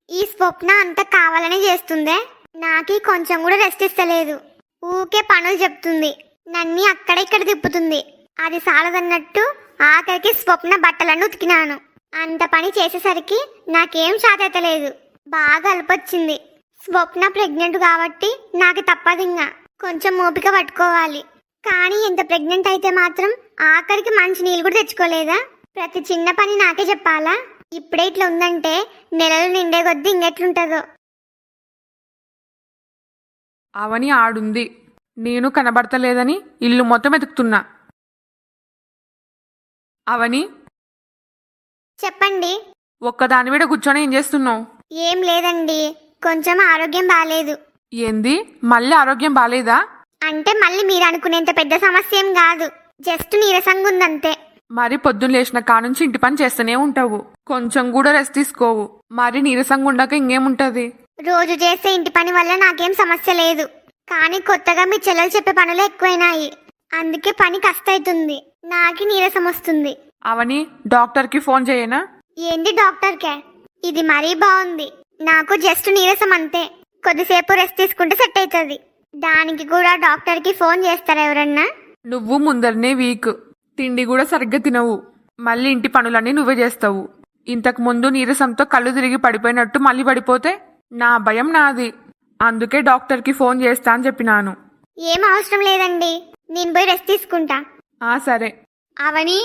ఈ స్వప్న అంత కావాలని చేస్తుందే. నాకి కొంచెం కూడా రెస్ట్ ఇస్తలేదు. ఊకే పనులు చెప్తుంది, నన్ని అక్కడ ఇక్కడ తిప్పుతుంది. అది సాలదన్నట్టు ఆఖరికి స్వప్న బట్టలను ఉతికినాను. అంత పని చేసేసరికి నాకేం చాతెత్తలేదు. బాగా అలపొచ్చింది. స్వప్న ప్రెగ్నెంట్ కాబట్టి నాకు తప్పదింగా కొంచెం ఓపిక పట్టుకోవాలి. కానీ ఇంత ప్రెగ్నెంట్ అయితే మాత్రం ఆఖరికి మంచి నీళ్ళు కూడా తెచ్చుకోలేదా? ప్రతి చిన్న పని నాకే చెప్పాలా? ఇప్పుడే ఇట్లా ఉందంటే నెలలు నిండే కొద్దీ ఇంకెట్లుంటుందో. అవని ఆడుంది, నేను కనబడతలేదని ఇల్లు మొత్తం వెతుకుతున్నా. అవని, చెప్పండి. ఒక్కదాని మీద కూర్చొని ఏం చేస్తున్నావు? ఏం లేదండి, కొంచెం ఆరోగ్యం బాలేదు. ఏంది, మళ్ళీ ఆరోగ్యం బాలేదా? అంటే మళ్ళీ మీరు అనుకునేంత పెద్ద సమస్య ఏం కాదు, జస్ట్ నీరసంగా ఉందంతే. మరి పొద్దున్న లేచిన కానుంచి ఇంటి పని చేస్తూనే ఉంటావు, కొంచెం కూడా రెస్ట్ తీసుకోవు. మరి నీరసంగా ఉండక ఇంకేముంటది? రోజు చేసే ఇంటి పని వల్ల నాకేం సమస్య లేదు, కానీ కొత్తగా మీ చెల్లెలు చెప్పే పనులు ఎక్కువైనాయి. అందుకే పని కష్టవుతుంది, నాకి నీరసం వస్తుంది. అవని, డాక్టర్కి ఫోన్ చేయనా? ఏంది డాక్టర్కే? ఇది మరీ బాగుంది. నాకు జస్ట్ నీరసం అంతే, కొద్దిసేపు రెస్ట్ తీసుకుంటే సెట్ అవుతుంది. దానికి కూడా డాక్టర్కి ఫోన్ చేస్తారా ఎవరన్నా? నువ్వు ముందరనే వీక్, తిండి కూడా సరిగ్గా తినవు, మళ్ళీ ఇంటి పనులన్నీ నువ్వే చేస్తావు. ఇంతకు ముందు నీరసంతో కళ్ళు తిరిగి పడిపోయినట్టు మళ్ళీ పడిపోతే నా భయం నాది. అందుకే డాక్టర్కి ఫోన్ చేస్తా అని చెప్పినాను. ఏం అవసరం లేదండి, నేను పోయి రెస్ట్ తీసుకుంటా. సరే. అవని,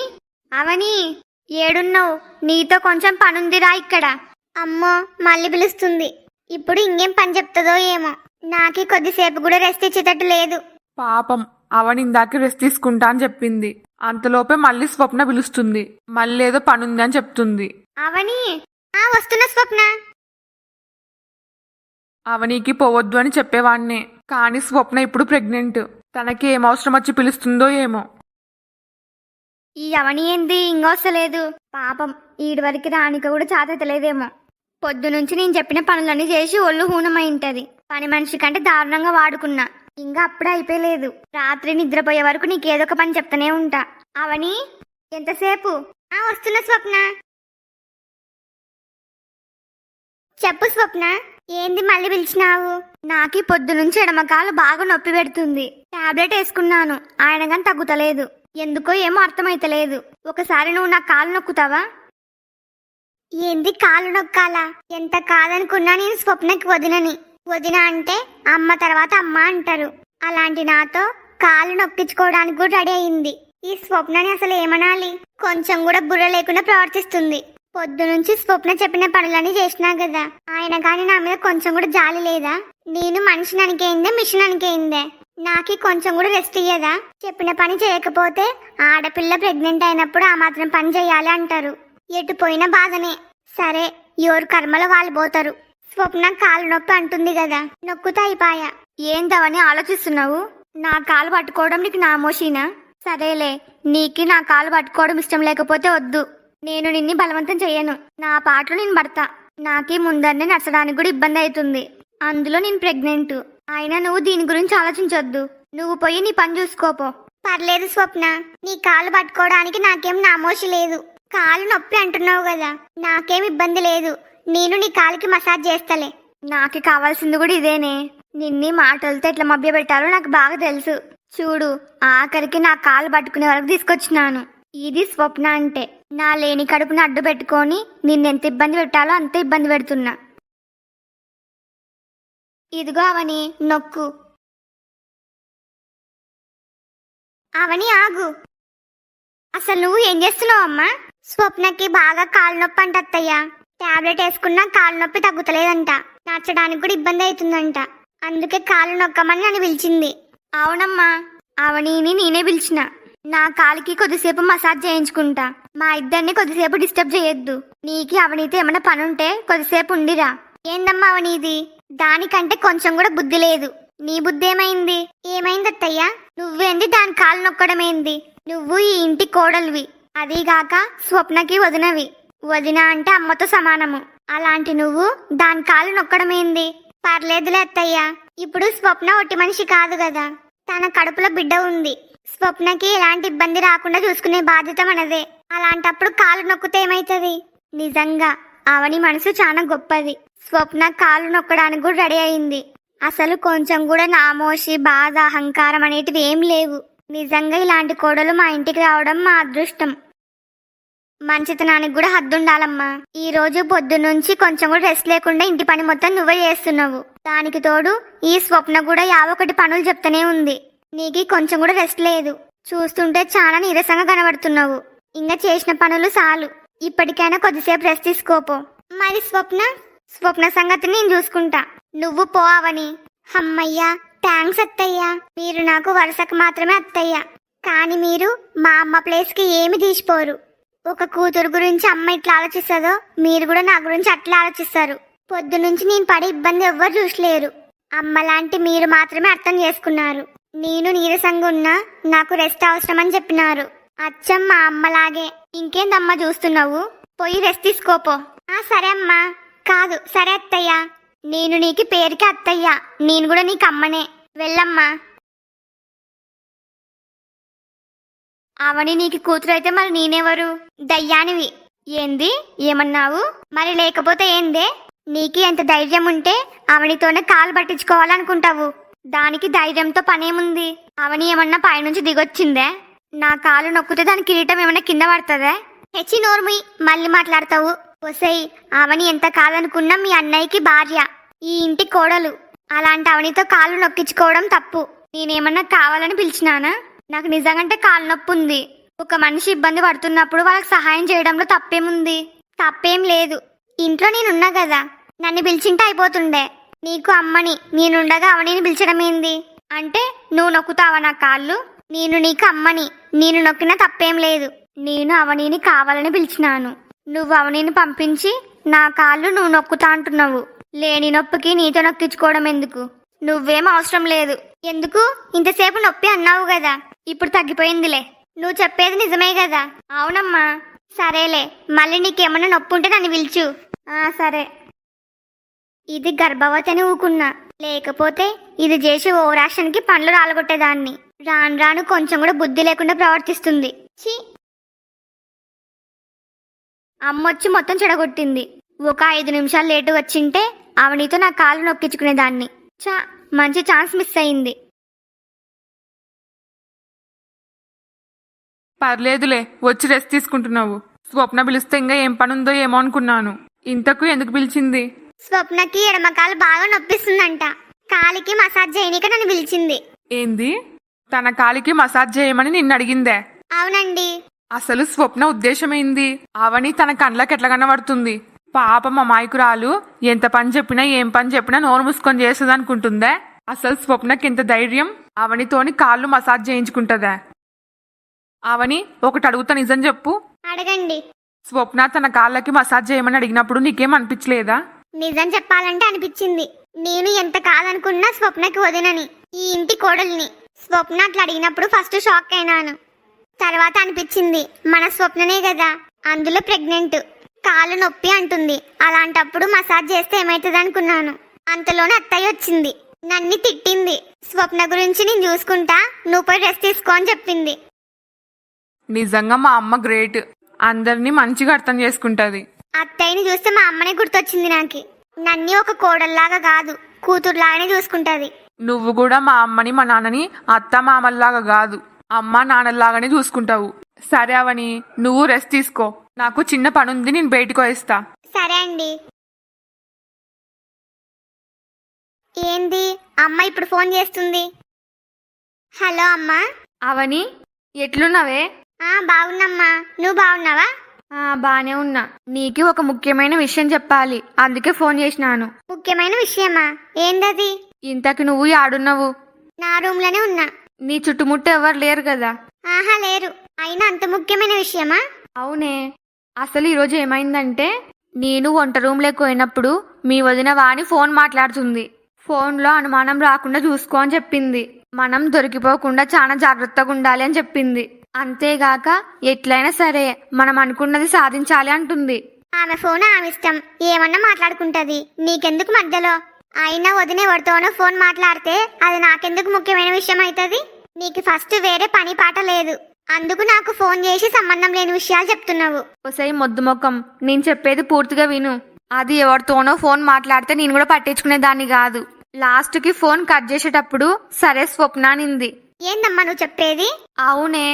అవని, ఏడున్నావు? నీతో కొంచెం పనుందిరా ఇక్కడ. అమ్మో, మళ్ళీ పిలుస్తుంది. ఇప్పుడు ఇంకేం పని చెప్తుందో ఏమో. నాకి కొద్దిసేపు కూడా రెస్ట్ ఇచ్చేటట్టు లేదు. పాపం, అవని ఇందాక రెస్ట్ తీసుకుంటా అని చెప్పింది. అంతలోపే మళ్ళీ స్వప్న పిలుస్తుంది, మళ్ళీ ఏదో పనుంది అని చెప్తుంది. అవని, వస్తున్నా స్వప్న. అవనికి పోవద్దు అని చెప్పేవాణ్ణే, కానీ స్వప్న ఇప్పుడు ప్రెగ్నెంట్. తనకి ఏం అవసరం వచ్చి పిలుస్తుందో ఏమో. ఈ అవని ఏంది ఇంకొస్తలేదు? పాపం, ఈడి వరకు రానిక కూడా చాతెత్తలేదేమో. పొద్దునుంచి నేను చెప్పిన పనులన్నీ చేసి ఒళ్ళు హూనమైంటది. పని మనిషి కంటే దారుణంగా వాడుకున్నా. ఇంకా అప్పుడే అయిపోయలేదు. రాత్రి నిద్రపోయే వరకు నీకేదో ఒక పని చెప్తానే ఉంటా. అవని, ఎంతసేపు? వస్తున్నా స్వప్న. చెప్పు స్వప్న, ఏంది మళ్ళీ పిలిచినావు? నాకి పొద్దునుంచి ఎడమకాలు బాగా నొప్పి పెడుతుంది. టాబ్లెట్ వేసుకున్నాను, ఆయన కానీ తగ్గుతలేదు. ఎందుకో ఏమో అర్థమైతలేదు. ఒకసారి నువ్వు నా కాలు నొక్కుతావా? ఏంది కాలు నొక్కాలా? ఎంత కాదనుకున్నా నేను స్వప్నకి వదినని. వదిన అంటే అమ్మ తర్వాత అమ్మ అంటారు. అలాంటి నాతో కాలు నొక్కించుకోవడానికి కూడా రెడీ అయింది. ఈ స్వప్నని అసలు ఏమనాలి? కొంచెం కూడా బుర్ర లేకుండా ప్రవర్తిస్తుంది. పొద్దునుంచి స్వప్న చెప్పిన పనులన్నీ చేసినా కదా, ఆయన కానీ నా మీద కొంచెం కూడా జాలి లేదా? నేను మనిషిని అనికేయిందే, మిషన్ అనికేయిందే? నాకి కొంచెం కూడా రెస్ట్ ఇయ్యదా? చెప్పిన పని చేయకపోతే ఆడపిల్ల ప్రెగ్నెంట్ అయినప్పుడు ఆ మాత్రం పని చేయాలి అంటారు. ఎటు పోయినా బాధనే. సరే, ఎవరు కర్మలో వాళ్ళు పోతారు. స్వప్న కాలు నొప్పి అంటుంది కదా, నొక్కుతా అయిపాయా. ఏందవని ఆలోచిస్తున్నావు? నా కాలు పట్టుకోవడం నీకు నామోషీనా? సరేలే, నీకి నా కాలు పట్టుకోవడం ఇష్టం లేకపోతే వద్దు. నేను నిన్ను బలవంతం చెయ్యను. నా పాటలు నేను పడతా. నాకి ముందరనే నచ్చడానికి కూడా ఇబ్బంది అవుతుంది. అందులో నేను ప్రెగ్నెంట్. అయినా నువ్వు దీని గురించి ఆలోచించొద్దు. నువ్వు పోయి నీ పని చూసుకోపో. పర్లేదు స్వప్న, నీ కాలు పట్టుకోవడానికి నాకేం నామోషి లేదు. కాలు నొప్పి అంటున్నావు కదా, నాకేం ఇబ్బంది లేదు. నేను నీ కాలికి మసాజ్ చేస్తలే. నాకు కావాల్సింది కూడా ఇదేనే. నిన్ని మాటలతో ఎట్లా మభ్య పెట్టాలో నాకు బాగా తెలుసు. చూడు, ఆఖరికి నా కాలు పట్టుకునే వరకు తీసుకొచ్చినాను. ఇది స్వప్న అంటే. నా లేని కడుపుని అడ్డు పెట్టుకొని నిన్నెంత ఇబ్బంది పెట్టాలో అంత ఇబ్బంది పెడుతున్నా. ఇదిగో అవని, నొక్కు. అవని ఆగు. అసలు నువ్వు ఏం చేస్తున్నావు అమ్మా? స్వప్నకి బాగా కాలు నొప్పి అంట అత్తయ్య. టాబ్లెట్ వేసుకున్నా కాలు నొప్పి తగ్గుతలేదంట. నచ్చడానికి కూడా ఇబ్బంది అవుతుందంట. అందుకే కాలు నొక్కమని నన్ను పిలిచింది. అవునమ్మా, అవనిని నేనే పిలిచిన. నా కాలికి కొద్దిసేపు మసాజ్ చేయించుకుంటా. మా ఇద్దరిని కొద్దిసేపు డిస్టర్బ్ చేయొద్దు. నీకి అవనీతో ఏమన్నా పనుంటే కొద్దిసేపు ఉండిరా. ఏందమ్మా అవనీది? దానికంటే కొంచెం కూడా బుద్ధి లేదు. నీ బుద్ధి ఏమైంది? ఏమైంది అత్తయ్య? నువ్వేంది దాని కాలు నొక్కడమేంది? నువ్వు ఈ ఇంటి కోడలివి, అదీగాక స్వప్నకి వదినవి. వదిన అంటే అమ్మతో సమానము. అలాంటి నువ్వు దాని కాలు నొక్కడమేంది? పర్లేదులే అత్తయ్య, ఇప్పుడు స్వప్న ఒట్టి మనిషి కాదు కదా, తన కడుపులో బిడ్డ ఉంది. స్వప్నకి ఎలాంటి ఇబ్బంది రాకుండా చూసుకునే బాధ్యత మనదే. అలాంటప్పుడు కాలు నొక్కితే ఏమైతుంది? నిజంగా అవని మనసు చాలా గొప్పది. స్వప్న కాళ్ళు నొక్కడానికి కూడా రెడీ అయింది. అసలు కొంచెం కూడా నామోషి బాధ అహంకారం అనేటివి ఏం లేవు. నిజంగా ఇలాంటి కోడలు మా ఇంటికి రావడం మా అదృష్టం. మంచితనానికి కూడా హద్దుండాలమ్మా. ఈ రోజు పొద్దున్నుంచి కొంచెం కూడా రెస్ట్ లేకుండా ఇంటి పని మొత్తం నువ్వే చేస్తున్నావు. దానికి తోడు ఈ స్వప్న కూడా యావొకటి పనులు చెప్తానే ఉంది. నీకు కొంచెం కూడా రెస్ట్ లేదు. చూస్తుంటే చాలా నీరసంగా కనబడుతున్నావు. ఇంకా చేసిన పనులు చాలు. ఇప్పటికైనా కొద్దిసేపు రెస్ట్ తీసుకోపో. మరి స్వప్న సంగతి నేను చూసుకుంటా. నువ్వు పో అవని. అమ్మయ్యా, థ్యాంక్స్ అత్తయ్యా. మీరు నాకు వరుసకు మాత్రమే అత్తయ్యా. కానీ మీరు మా అమ్మ ప్లేస్కి ఏమి తీసిపోరు. ఒక కూతురు గురించి అమ్మ ఇట్లా ఆలోచిస్తుందో మీరు కూడా నా గురించి అట్లా ఆలోచిస్తారు. పొద్దునుంచి నేను పడే ఇబ్బంది ఎవ్వరు చూసలేరు. అమ్మ లాంటి మీరు మాత్రమే అర్థం చేసుకున్నారు. నేను నీరసంగా ఉన్నా నాకు రెస్ట్ అవసరం అని చెప్పినారు. అచ్చం మా అమ్మలాగే. ఇంకేందమ్మా చూస్తున్నావు? పోయి రెస్ట్ తీసుకోపో. సరే అమ్మా. కాదు, సరే అత్తయ్యా. నేను నీకు పేరుకి అత్తయ్యా. నేను కూడా నీకు అమ్మనే. వెళ్ళమ్మా. అవని నీకు కూతురు అయితే మరి నేనెవరు? దయ్యానివి. ఏంది? ఏమన్నావు? మరి లేకపోతే ఏందే? నీకు ఎంత ధైర్యం ఉంటే అవనితోనే కాలు పట్టించుకోవాలనుకుంటావు? దానికి ధైర్యంతో పనేముంది? అవని ఏమన్నా పైనుంచి దిగొచ్చిందే? నా కాలు నొక్కితే దాని కిరీటం ఏమన్నా కింద పడుతుందే? హెచ్చి నోర్మి, మళ్ళీ మాట్లాడతావు. ఒసేయ్, అవని ఎంత కాదనుకున్నా మీ అన్నయ్యకి భార్య, ఈ ఇంటి కోడలు. అలాంటి అవనితో కాళ్ళు నొక్కించుకోవడం తప్పు. నేనేమన్నా కావాలని పిలిచినానా? నాకు నిజంగానే కాలు నొప్పి ఉంది. ఒక మనిషి ఇబ్బంది పడుతున్నప్పుడు వాళ్ళకి సహాయం చేయడంలో తప్పేముంది? తప్పేం లేదు. ఇంట్లో నేనున్నా కదా, నన్ను పిలిచింటే అయిపోతుండే. నీకు అమ్మని నేనుండగా అవనిని పిలిచడం ఏంది? అంటే నువ్వు నొక్కుతావా నా కాళ్ళు? నేను నీకు అమ్మని, నేను నొక్కినా తప్పేం లేదు. నేను అవనిని కావాలని పిలిచినాను. నువ్వు అవనిని పంపించి నా కాళ్ళు నువ్వు నొక్కుతా అంటున్నావు. లేని నొప్పికి నీతో నొక్కించుకోవడం ఎందుకు? నువ్వేం అవసరం లేదు. ఎందుకు? ఇంతసేపు నొప్పి అన్నావు కదా, ఇప్పుడు తగ్గిపోయిందిలే. నువ్వు చెప్పేది నిజమే కదా? అవునమ్మా. సరేలే, మళ్ళీ నీకేమన్నా నొప్పి ఉంటే నన్ను పిలుచు. సరే. ఇది గర్భవతి అని ఊకున్నా, లేకపోతే ఇది చేసి ఓవరాక్షన్కి పండ్లు రాలగొట్టేదాన్ని. రాను రాను కొంచెం కూడా బుద్ధి లేకుండా ప్రవర్తిస్తుంది. ఛీ, అమ్మొచ్చి మొత్తం చెడగొట్టింది. ఒక 5 నిమిషాలు లేటు వచ్చింటే అవనితో నా కాళ్ళు నొక్కించుకునేదాన్ని. మంచి ఛాన్స్ మిస్ అయింది. పర్లేదులే, వచ్చి రెస్ట్ తీసుకుంటున్నావు. స్వప్న పిలిస్తే ఇంకా ఏం పనుందో ఏమో అనుకున్నాను. ఇంతకు ఎందుకు పిలిచింది? స్వప్నకి ఎడమకాలు బాగా నొప్పిస్తుందంట. కాలికి మసాజ్ చేయనీక నన్ను పిలిచింది. ఏంది? తన కాలికి మసాజ్ చేయమని నిన్ను అడిగిందే? అవునండి. అసలు స్వప్న ఉద్దేశమేంది? అవని తన కండ్లకి ఎట్లా కనబడుతుంది? పాపం అమాయకురాలు. ఎంత పని చెప్పినా ఏం పని చెప్పినా నోరు మూసుకొని చేస్తుంది అనుకుంటుందే. అసలు స్వప్నకి ఎంత ధైర్యం? అవనితోని కాళ్ళు మసాజ్ చేయించుకుంటుందా? అవని, ఒకటి అడుగుతా, నిజం చెప్పు. అడగండి. స్వప్న తన కాళ్ళకి మసాజ్ చేయమని అడిగినప్పుడు నీకేం అనిపించలేదా? నిజం చెప్పాలంటే అనిపించింది. నేను ఎంత కాదనుకున్నా స్వప్నకి వదినని, ఈ ఇంటి కోడల్ని. స్వప్న అట్లా అడిగినప్పుడు ఫస్ట్ షాక్ అయినాను. తర్వాత అనిపించింది మన స్వప్ననే కదా, అందులో ప్రెగ్నెంట్, కాళ్ళు నొప్పి అంటుంది. అలాంటప్పుడు మసాజ్ చేస్తే ఏమైతుంది అనుకున్నాను. అంతలోనే అత్తయ్య వచ్చింది, నన్ను తిట్టింది. స్వప్న గురించి నేను చూసుకుంటా, నువ్వు పోయి రెస్ట్ తీసుకో అని చెప్పింది. నిజంగా మా అమ్మ గ్రేట్. అందరినీ మంచిగా అర్థం చేసుకుంటది. అత్తయ్యని చూస్తే మా అమ్మనే గుర్తొచ్చింది నాకు. నన్ను ఒక కోడల్లాగా కాదు, కూతురులాగానే చూసుకుంటది. నువ్వు కూడా మా అమ్మని మా నాన్నని అత్త మామల్లాగా కాదు, అమ్మ నాన్నల్లాగానే చూసుకుంటావు. సరే అవని, నువ్వు రెస్ట్ తీసుకో. నాకు చిన్న పనుంది, నేను బయటకు వేస్తా. సరే అండి. ఏంది? అమ్మ ఇప్పుడు ఫోన్ చేస్తుంది. హలో అమ్మా. అవని, ఎట్లున్నావే? బాగున్నమ్మా, నువ్వు బాగున్నావా? బానే ఉన్నా. నీకు ఒక ముఖ్యమైన విషయం చెప్పాలి, అందుకే ఫోన్ చేసినాను. ముఖ్యమైన విషయమా? ఏందది? ఇంతకు నువ్వు యాడున్నావు? నా రూమ్ లోనే ఉన్నా. నీ చుట్టుముట్టు ఎవరు లేరు కదా? లేరు. అయినా అంత ముఖ్యమైన విషయమా? అవునే. అసలు ఈరోజు ఏమైందంటే, నేను వంట రూమ్లోకి పోయినప్పుడు మీ వదిన వాణి ఫోన్ మాట్లాడుతుంది. ఫోన్లో అనుమానం రాకుండా చూసుకో అని చెప్పింది. మనం దొరికిపోకుండా చాలా జాగ్రత్తగా ఉండాలి అని చెప్పింది. అంతేగాక ఎట్లయినా సరే మనం అనుకున్నది సాధించాలి అంటుంది. ఆమె ఫోన్ ఆమె ఇష్టం, ఏమన్నా మాట్లాడుకుంటది, నీకెందుకు మధ్యలో? అయినా వదిన ఎవరితోనో ఫోన్ మాట్లాడితే అది నాకెందుకు ముఖ్యమైన విషయం అవుతుంది? నీకు ఫస్ట్ వేరే పని పాట లేదు, అందుకు నాకు ఫోన్ చేసి సంబంధం లేని విషయాలు చెప్తున్నావు. ఒసై మొద్దు ముఖం, నేను చెప్పేది పూర్తిగా విను. అది ఎవరితోనో ఫోన్ మాట్లాడితే నేను కూడా పట్టించుకునేదాన్ని కాదు. లాస్ట్కి ఫోన్ కట్ చేసేటప్పుడు సరే స్వప్న అనింది. ఏందమ్మా నువ్వు చెప్పేది? అవునే,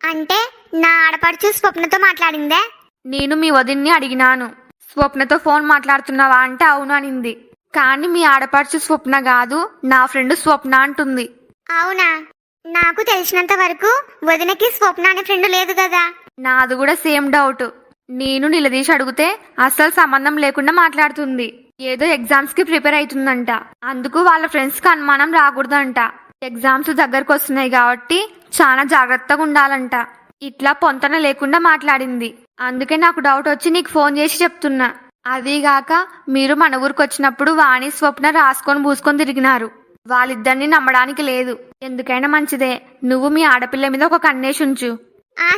అంటే నా ఆడపడుచు స్వప్నతో మాట్లాడిందే? నేను మీ వదిన్ని అడిగినాను, స్వప్నతో ఫోన్ మాట్లాడుతున్నావా అంటే అవును అనింది. కానీ మీ ఆడపడుచు స్వప్న కాదు, నా ఫ్రెండ్ స్వప్న అంటుంది. అవునా? నాకు తెలిసినంత వరకు వదినకి స్వప్న అనే ఫ్రెండ్ లేదు కదా. నాది కూడా సేమ్ డౌట్. నేను నిలదీసి అడిగితే అస్సలు సంబంధం లేకుండా మాట్లాడుతుంది. ఏదో ఎగ్జామ్స్ కి ప్రిపేర్ అవుతుందంట, అందుకు వాళ్ళ ఫ్రెండ్స్ కి అనుమానం రాకూడదంట. ఎగ్జామ్స్ దగ్గరకు వస్తున్నాయి కాబట్టి చాలా జాగ్రత్తగా ఉండాలంట. ఇట్లా పొంతన లేకుండా మాట్లాడింది. అందుకే నాకు డౌట్ వచ్చి నీకు ఫోన్ చేసి చెప్తున్నా. అదీగాక మీరు మన ఊరికి వచ్చినప్పుడు వాణి స్వప్న రాసుకొని పూసుకొని తిరిగినారు. వాళ్ళిద్దరిని నమ్మడానికి లేదు. ఎందుకైనా మంచిదే నువ్వు మీ ఆడపిల్ల మీద ఒక కన్నేసి ఉంచు.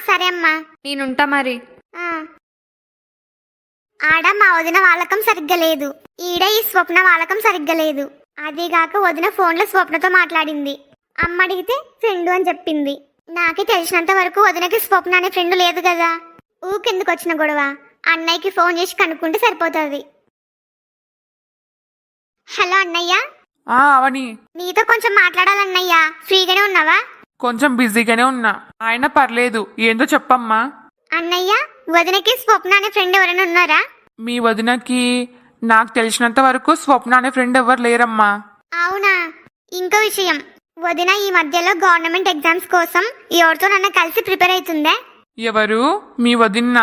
సరే అమ్మా. నేనుంటా మరి. ఆడ మా వదిన వాలకం సరిగ్గా లేదు, ఈడ ఈ స్వప్న వాలకం సరిగ్గా లేదు. అదీగాక వదిన ఫోన్లో స్వప్నతో మాట్లాడింది. అమ్మ అడిగితే ఫ్రెండ్ అని చెప్పింది. నాకే తెలిసినంత వరకు వదినకి స్వప్న అనే ఫ్రెండ్ లేదు కదా. ఊకెందుకు వచ్చిన గొడవ? అన్నయ్యకి ఫోన్ చేసి కనుక్కుంటే సరిపోతుంది. హలో అన్నయ్య. అవని, నీతో కొంచెం మాట్లాడాలన్నయ్య. ఫ్రీగానే ఉన్నావా? కొంచెం బిజీగానే ఉన్నా. ఆయన పర్లేదు, ఏందో చెప్పమ్మా. అన్నయ్య, వదినకి స్వప్న అనే ఫ్రెండ్ ఎవరైనా ఉన్నారా? మీ వదినకి నాకు తెలిసినంత వరకు స్వప్న అనే ఫ్రెండ్ ఎవరు లేరమ్మా. అవునా? ఇంకో విషయం, వదిన ఈ మధ్యలో గవర్నమెంట్ ఎగ్జామ్స్ కోసం ఎవరితో నన్ను కలిసి ప్రిపేర్ అవుతుందే? ఎవరు? మీ వదిన?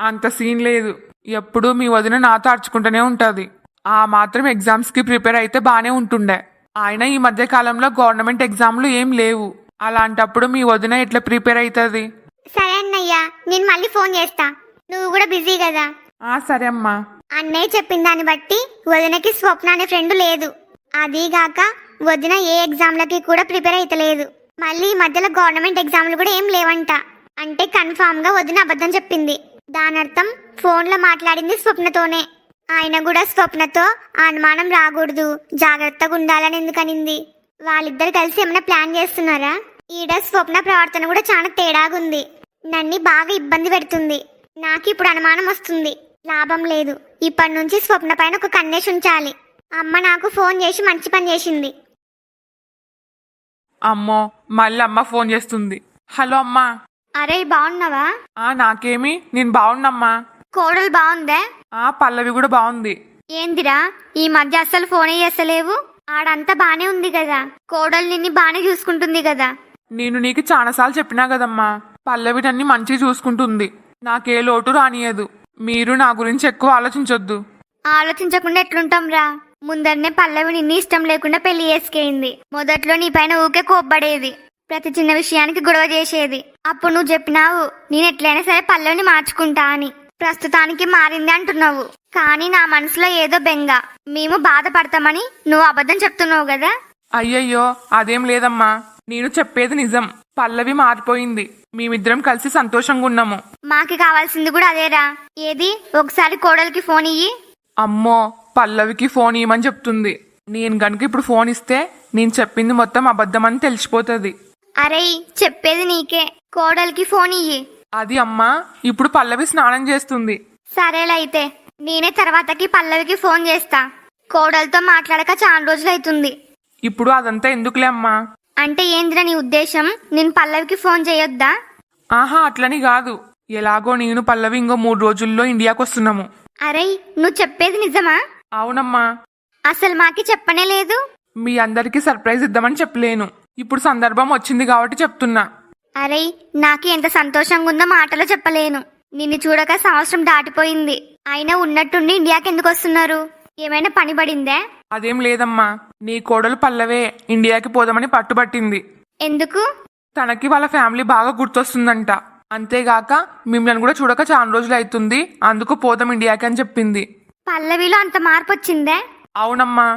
అంత సీన్ లేదు. ఎప్పుడూ మీ వదిన నాతో అర్చుకుంటూనే ఉంటది. ఆ మాత్రం ఎగ్జామ్స్ కి ప్రిపేర్ అయితే బానే ఉంటుండే. ఆయన ఈ మధ్య కాలంలో గవర్నమెంట్ ఎగ్జామ్లు ఏం లేవు. అలాంటప్పుడు మీ వదిన ఎట్లా ప్రిపేర్ అవుతుంది? సరే అన్నయ్య, నేను మళ్ళీ ఫోన్ చేస్తా. నువ్వు కూడా బిజీ కదా. సరే అమ్మా. అన్నయ్య చెప్పిన దాన్ని బట్టి వదినకి స్వప్న అనే ఫ్రెండ్ లేదు. అదీగాక వదిన ఏ ఎగ్జామ్లకి కూడా ప్రిపేర్ అయితలేదు. మళ్ళీ ఈ మధ్యలో గవర్నమెంట్ ఎగ్జామ్లు కూడా ఏం లేవంట. అంటే కన్ఫామ్ గా వదిన అబద్ధం చెప్పింది. దానర్థం ఫోన్లో మాట్లాడింది స్వప్నతోనే. ఆయన కూడా స్వప్నతో అనుమానం రాకూడదు, జాగ్రత్తగా ఉండాలని ఎందుకనింది? వాళ్ళిద్దరు కలిసి ఏమైనా ప్లాన్ చేస్తున్నారా? ఈడ స్వప్న ప్రవర్తన కూడా చాలా తేడాగుంది. నన్ను బాగా ఇబ్బంది పెడుతుంది. నాకు ఇప్పుడు అనుమానం వస్తుంది. లాభం లేదు. ఇప్పటి నుంచి స్వప్న పైన ఒక కన్నేసి ఉంచాలి. అమ్మ నాకు ఫోన్ చేసి మంచి పని చేసింది. అమ్మో, మళ్ళీ అమ్మ ఫోన్ చేస్తుంది. హలో అమ్మా. అరే బాగున్నావా? నాకేమి, నేను బాగున్నమ్మా. కోడలు బాగుందే? పల్లవి కూడా బాగుంది. ఏందిరా ఈ మధ్య అస్సలు ఫోనే చేస్తలేవు? ఆడంతా బానే ఉంది కదా, కోడలు నిన్ను బానే చూసుకుంటుంది కదా. నేను నీకు చాలాసార్లు చెప్పినా కదమ్మా, పల్లవి నన్ను మంచిగా చూసుకుంటుంది. నాకే లోటు రానియదు. మీరు నా గురించి ఎక్కువ ఆలోచించొద్దు. ఆలోచించకుండా ఎట్లుంటాం రా? ముందరనే పల్లవి నిన్ను ఇష్టం లేకుండా పెళ్లి చేసుకేయింది. మొదట్లో నీ పైన ఊకే కోప్పడేది, ప్రతి చిన్న విషయానికి గొడవ చేసేది. అప్పుడు నువ్వు చెప్పినావు నేను ఎట్లయినా సరే పల్లవిని మార్చుకుంటా అని. ప్రస్తుతానికి మారింది అంటున్నావు, కానీ నా మనసులో ఏదో బెంగ. మేము బాధపడతామని నువ్వు అబద్ధం చెప్తున్నావు కదా. అయ్యయ్యో, అదేం లేదమ్మా, నేను చెప్పేది నిజం. పల్లవి మారిపోయింది. మేమిద్దరం కలిసి సంతోషంగా ఉన్నాము. మాకి కావాల్సింది కూడా అదేరా. ఏది ఒకసారి కోడలికి ఫోన్ ఇయ్యి. అమ్మో, పల్లవికి ఫోన్ ఇవ్వమని చెప్తుంది. నేను గనుక ఇప్పుడు ఫోన్ ఇస్తే నేను చెప్పింది మొత్తం అబద్ధమని తెలిసిపోతుంది. అరే చెప్పేది నీకే, కోడలికి ఫోన్ ఇయ్యి. అది అమ్మా, ఇప్పుడు పల్లవి స్నానం చేస్తుంది. సరేలా అయితే నేనే తర్వాతకి పల్లవికి ఫోన్ చేస్తా. కోడలతో మాట్లాడక చాలా రోజులు అవుతుంది. ఇప్పుడు అదంతా ఎందుకులే అమ్మా. అంటే ఏందిరా నీ ఉద్దేశం? నేను పల్లవికి ఫోన్ చేయొద్దా? అట్లని కాదు. ఎలాగో నేను పల్లవి ఇంకో 3 రోజుల్లో ఇండియాకు వస్తున్నాము. అరే నువ్వు చెప్పేది నిజమా? అవునమ్మా. అసలు మాకి చెప్పనే లేదు. మీ అందరికి సర్ప్రైజ్ ఇద్దామని చెప్పలేను. ఇప్పుడు సందర్భం వచ్చింది కాబట్టి చెప్తున్నా. అరే నాకు ఎంత సంతోషంగా ఉందో మాటలో చెప్పలేను. నిన్ను చూడక సంవత్సరం దాటిపోయింది. అయినా ఉన్నట్టుండి ఇండియాకి ఎందుకు వస్తున్నారు? ఏమైనా పని పడిందే? అదేం లేదమ్మా, నీ కోడలు పల్లవే ఇండియాకి పోదామని పట్టుబట్టింది. ఎందుకు? తనకి వాళ్ళ ఫ్యామిలీ బాగా గుర్తొస్తుందంట. అంతేగాక మిమ్మల్ని కూడా చూడక చాలా రోజులు అవుతుంది, అందుకు పోదాం ఇండియాకి అని చెప్పింది. పల్లవిలో అంత మార్పు వచ్చిందే? అవునమ్మా.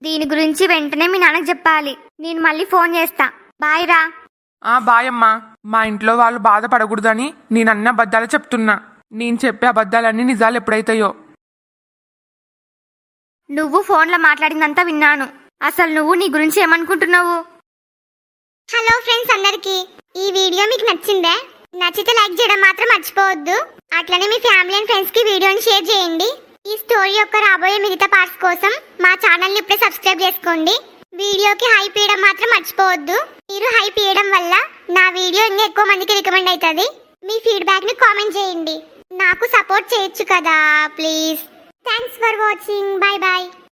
దీని గురించి వెంటనే మీ నాన్నకు చెప్పాలి. నేను మళ్ళీ ఫోన్ చేస్తా. బాయ్ రా. బాయ్ అమ్మా. మా ఇంట్లో వాళ్ళు బాధపడకూడదని నేను అన్ని అబద్ధాలు చెప్తున్నా. నేను చెప్పే అబద్ధాలన్నీ నిజాలు ఎప్పుడైతాయో. నువ్వు ఫోన్లో మాట్లాడిందంతా విన్నాను. అసలు నువ్వు నీ గురించి ఏమనుకుంటున్నావు? హలో ఫ్రెండ్స్ అందరికి, ఈ వీడియో మీకు నచ్చిందే? నచ్చితే లైక్ చేయడం మాత్రం మర్చిపోవద్దు. అట్లనే మీ ఫ్యామిలీ అండ్ ఫ్రెండ్స్ కి వీడియోని షేర్ చేయండి. ఈ స్టోరీ యొక్క రాబోయే మిగతా పార్ట్స్ కోసం మా ఛానల్ ని ఇప్పుడే సబ్స్క్రైబ్ చేసుకోండి. వీడియోకి హైప్ ఇవ్వడం మాత్రం మర్చిపోవద్దు. మీరు హైప్ ఇవ్వడం వల్ల నా వీడియో ఇంకా ఎక్కువ మందికి రికమెండ్ అవుతుంది. మీ ఫీడ్బ్యాక్ ని కామెంట్ చేయండి. నాకు సపోర్ట్ చేయొచ్చు కదా please. Thanks for watching. Bye bye.